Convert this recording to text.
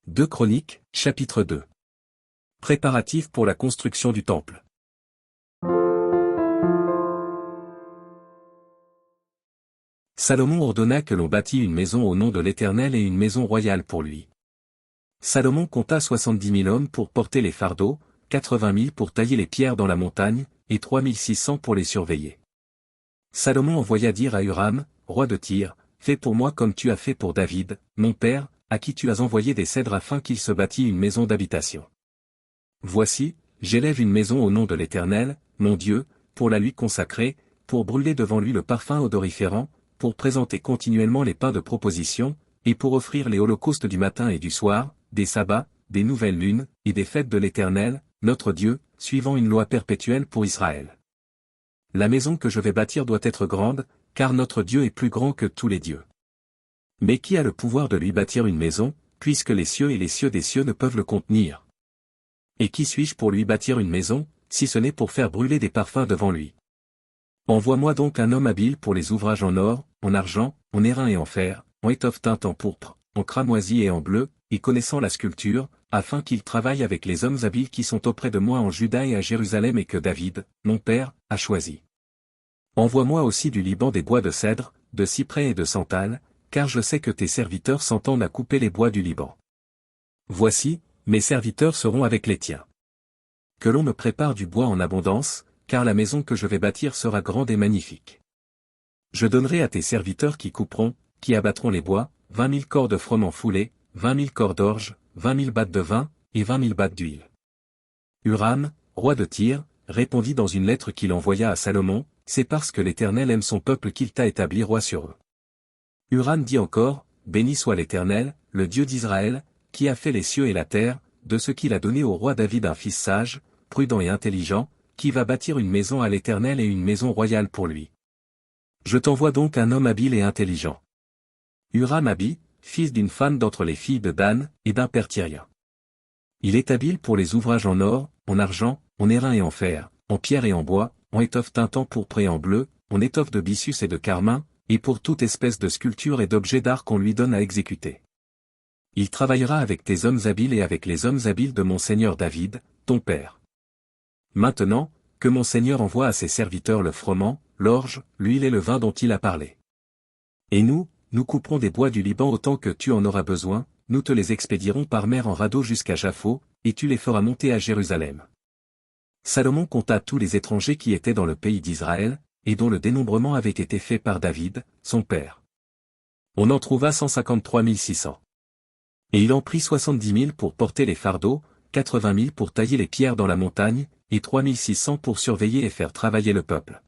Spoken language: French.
2 Chroniques, chapitre 2. Préparatifs pour la construction du temple. Salomon ordonna que l'on bâtît une maison au nom de l'Éternel et une maison royale pour lui. Salomon compta 70 000 hommes pour porter les fardeaux, 80 000 pour tailler les pierres dans la montagne, et 3 600 pour les surveiller. Salomon envoya dire à Huram, roi de Tyr, « Fais pour moi comme tu as fait pour David, mon père, à qui tu as envoyé des cèdres afin qu'il se bâtît une maison d'habitation. Voici, j'élève une maison au nom de l'Éternel, mon Dieu, pour la lui consacrer, pour brûler devant lui le parfum odoriférant, pour présenter continuellement les pains de proposition, et pour offrir les holocaustes du matin et du soir, des sabbats, des nouvelles lunes, et des fêtes de l'Éternel, notre Dieu, suivant une loi perpétuelle pour Israël. La maison que je vais bâtir doit être grande, car notre Dieu est plus grand que tous les dieux. Mais qui a le pouvoir de lui bâtir une maison, puisque les cieux et les cieux des cieux ne peuvent le contenir? Et qui suis-je pour lui bâtir une maison, si ce n'est pour faire brûler des parfums devant lui? Envoie-moi donc un homme habile pour les ouvrages en or, en argent, en airain et en fer, en étoffe teinte en pourpre, en cramoisi et en bleu, et connaissant la sculpture, afin qu'il travaille avec les hommes habiles qui sont auprès de moi en Juda et à Jérusalem et que David, mon père, a choisi. Envoie-moi aussi du Liban des bois de cèdre, de cyprès et de santal, car je sais que tes serviteurs s'entendent à couper les bois du Liban. Voici, mes serviteurs seront avec les tiens. Que l'on me prépare du bois en abondance, car la maison que je vais bâtir sera grande et magnifique. Je donnerai à tes serviteurs qui couperont, qui abattront les bois, 20 000 corps de froment foulés, 20 000 corps d'orge, 20 000 battes de vin, et 20 000 battes d'huile. Huram, roi de Tyr, répondit dans une lettre qu'il envoya à Salomon, c'est parce que l'Éternel aime son peuple qu'il t'a établi roi sur eux. Huram dit encore, béni soit l'Éternel, le Dieu d'Israël, qui a fait les cieux et la terre, de ce qu'il a donné au roi David un fils sage, prudent et intelligent, qui va bâtir une maison à l'Éternel et une maison royale pour lui. Je t'envoie donc un homme habile et intelligent. Huram-Abi, fils d'une femme d'entre les filles de Dan, et d'un père tyrien. Il est habile pour les ouvrages en or, en argent, en airain et en fer, en pierre et en bois, en étoffe teinte en pourpre et en bleu, en étoffe de byssus et de carmin, et pour toute espèce de sculpture et d'objet d'art qu'on lui donne à exécuter. Il travaillera avec tes hommes habiles et avec les hommes habiles de mon seigneur David, ton père. Maintenant, que mon seigneur envoie à ses serviteurs le froment, l'orge, l'huile et le vin dont il a parlé. Et nous couperons des bois du Liban autant que tu en auras besoin, nous te les expédierons par mer en radeau jusqu'à Jaffo, et tu les feras monter à Jérusalem. Salomon compta tous les étrangers qui étaient dans le pays d'Israël, et dont le dénombrement avait été fait par David, son père. On en trouva 153 600. Et il en prit 70 000 pour porter les fardeaux, 80 000 pour tailler les pierres dans la montagne, et 3 600 pour surveiller et faire travailler le peuple.